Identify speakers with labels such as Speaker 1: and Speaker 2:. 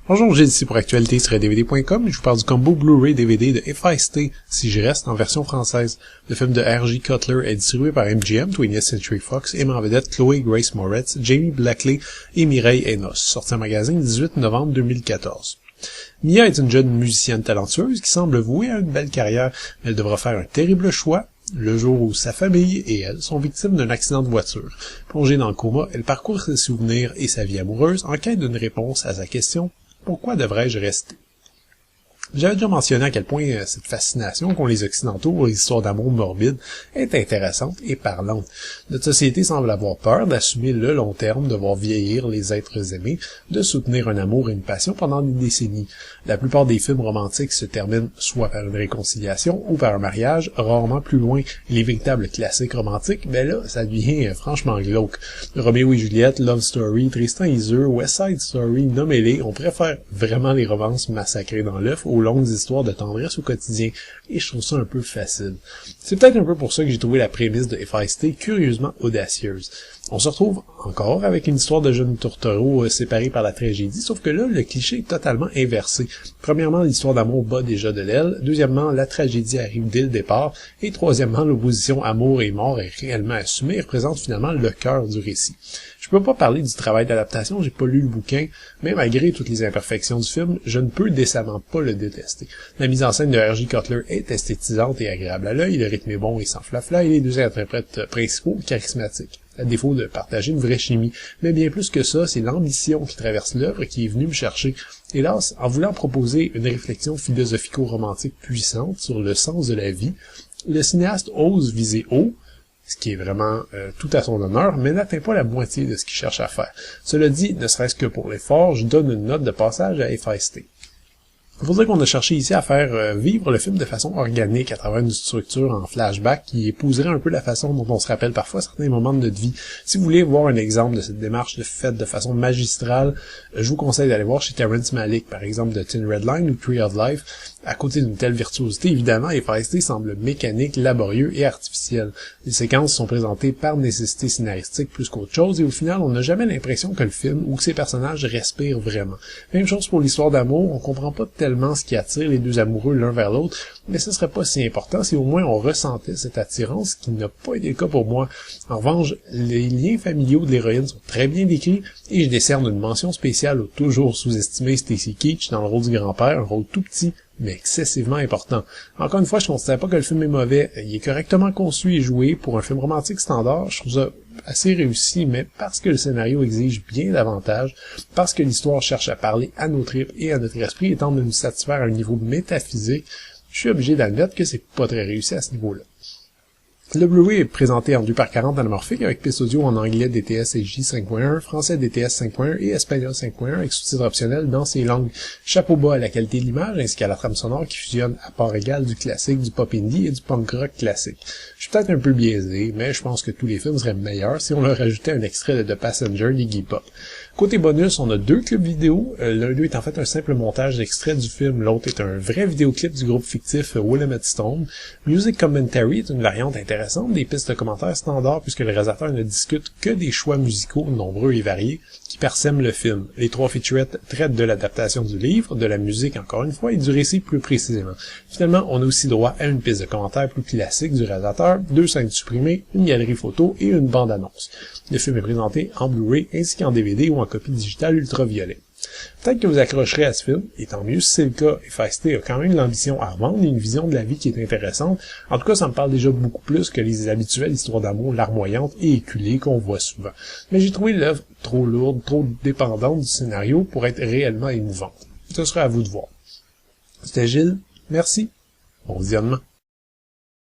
Speaker 1: Bonjour, Gilles ici pour actualité-dvd.com. Je vous parle du combo Blu-ray DVD de Feisty, Si je reste, en version française. Le film de R.J. Cutler est distribué par MGM, 20th Century Fox, et met en vedette Chloé Grace Moretz, Jamie Blackley et Mireille Enos. Sorti en magasin le 18 novembre 2014. Mia est une jeune musicienne talentueuse qui semble vouée à une belle carrière, mais elle devra faire un terrible choix le jour où sa famille et elle sont victimes d'un accident de voiture. Plongée dans le coma, elle parcourt ses souvenirs et sa vie amoureuse en quête d'une réponse à sa question « Pourquoi devrais-je rester ?» J'avais déjà mentionné à quel point cette fascination qu'ont les Occidentaux pour les histoires d'amour morbides est intéressante et parlante. Notre société semble avoir peur d'assumer le long terme, de voir vieillir les êtres aimés, de soutenir un amour et une passion pendant des décennies. La plupart des films romantiques se terminent soit par une réconciliation ou par un mariage, rarement plus loin. Les véritables classiques romantiques, ben là, ça devient franchement glauque. Roméo et Juliette, Love Story, Tristan et Isolde, West Side Story, nommez-les, on préfère vraiment les romances massacrées dans l'œuf aux longues histoires de tendresse au quotidien, et je trouve ça un peu facile. C'est peut-être un peu pour ça que j'ai trouvé la prémisse de Feisty curieusement audacieuse. On se retrouve encore avec une histoire de jeunes tourtereaux séparés par la tragédie, sauf que là, le cliché est totalement inversé. Premièrement, l'histoire d'amour bat déjà de l'aile, deuxièmement, la tragédie arrive dès le départ, et troisièmement, l'opposition amour et mort est réellement assumée et représente finalement le cœur du récit. Je peux pas parler du travail d'adaptation, j'ai pas lu le bouquin, mais malgré toutes les imperfections du film, je ne peux décemment pas le détester. La mise en scène de R.J. Cutler est esthétisante et agréable à l'œil, le rythme est bon et sans flafla, et les deux interprètes principaux charismatiques. À défaut de partager une vraie chimie. Mais bien plus que ça, c'est l'ambition qui traverse l'œuvre qui est venue me chercher. Hélas, en voulant proposer une réflexion philosophico-romantique puissante sur le sens de la vie, le cinéaste ose viser haut, ce qui est vraiment tout à son honneur, mais n'atteint pas la moitié de ce qu'il cherche à faire. Cela dit, ne serait-ce que pour l'effort, je donne une note de passage à Feisty. Il faudrait qu'on a cherché ici à faire vivre le film de façon organique à travers une structure en flashback qui épouserait un peu la façon dont on se rappelle parfois certains moments de notre vie. Si vous voulez voir un exemple de cette démarche faite de façon magistrale, je vous conseille d'aller voir chez Terrence Malick, par exemple de Thin Red Line ou Tree of Life. À côté d'une telle virtuosité, évidemment, Feisty semble mécanique, laborieux et artificiel. Les séquences sont présentées par nécessité scénaristique plus qu'autre chose, et au final, on n'a jamais l'impression que le film ou que ses personnages respirent vraiment. Même chose pour l'histoire d'amour, on comprend pas tellement ce qui attire les deux amoureux l'un vers l'autre, mais ce serait pas si important si au moins on ressentait cette attirance, qui n'a pas été le cas pour moi. En revanche, les liens familiaux de l'héroïne sont très bien décrits, et je décerne une mention spéciale au toujours sous-estimé Stacy Keach dans le rôle du grand-père, un rôle tout petit, mais excessivement important. Encore une fois, je ne considère pas que le film est mauvais. Il est correctement conçu et joué. Pour un film romantique standard, je trouve ça assez réussi, mais parce que le scénario exige bien davantage, parce que l'histoire cherche à parler à nos tripes et à notre esprit et tente de nous satisfaire à un niveau métaphysique, je suis obligé d'admettre que c'est pas très réussi à ce niveau-là. Le Blu-ray est présenté en 2x40 anamorphique avec piste audio en anglais DTS SJ 5.1, français DTS 5.1 et espagnol 5.1 avec sous-titres optionnels dans ces langues. Chapeau bas à la qualité de l'image ainsi qu'à la trame sonore qui fusionne à part égale du classique, du pop indie et du punk rock classique. Je suis peut-être un peu biaisé, mais je pense que tous les films seraient meilleurs si on leur ajoutait un extrait de The Passenger d'Iggy Pop. Côté bonus, on a deux clips vidéo. L'un d'eux est en fait un simple montage d'extrait du film, l'autre est un vrai vidéoclip du groupe fictif Willamette Stone. Music Commentary est une variante intéressante des pistes de commentaires standards puisque le réalisateur ne discute que des choix musicaux nombreux et variés qui parsèment le film. Les trois featurettes traitent de l'adaptation du livre, de la musique encore une fois et du récit plus précisément. Finalement, on a aussi droit à une piste de commentaires plus classique du réalisateur, deux scènes supprimées, une galerie photo et une bande-annonce. Le film est présenté en Blu-ray ainsi qu'en DVD ou en copie digitale ultraviolet. Peut-être que vous accrocherez à ce film, et tant mieux si c'est le cas, et Feisty a quand même l'ambition à revendre et une vision de la vie qui est intéressante. En tout cas, ça me parle déjà beaucoup plus que les habituelles histoires d'amour larmoyantes et éculées qu'on voit souvent. Mais j'ai trouvé l'œuvre trop lourde, trop dépendante du scénario pour être réellement émouvante. Ce sera à vous de voir. C'était Gilles, merci, bon visionnement.